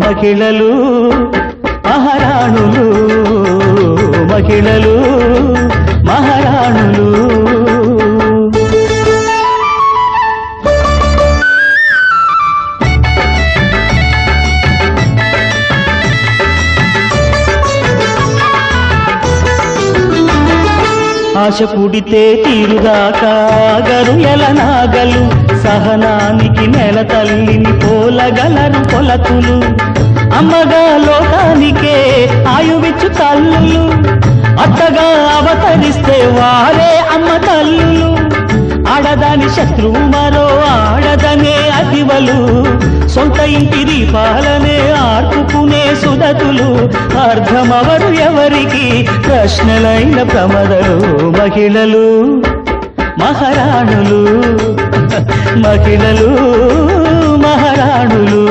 మహిళలు మహారాణులు మహిళలు మహారాణులు ఆశ పుడితే తీరుదాకా గరుయల నాగలు సహనానికి నెల తల్లిని పోలగలరు పొలకులు అమ్మగా లోకానికే ఆయువిచ్చు తల్లులు అత్తగా అవతరిస్తే వారే అమ్మ తల్లులు ఆడదాని శత్రువు మరో ఆడదనే అతివలు సొంత ఇంటి దీపాలనే ఆర్పుకునే సుదతులు అర్థమవరు ఎవరికి ప్రశ్నలైన ప్రమదలు మహిళలు మహారాణులు మహిళలు మహారాణులు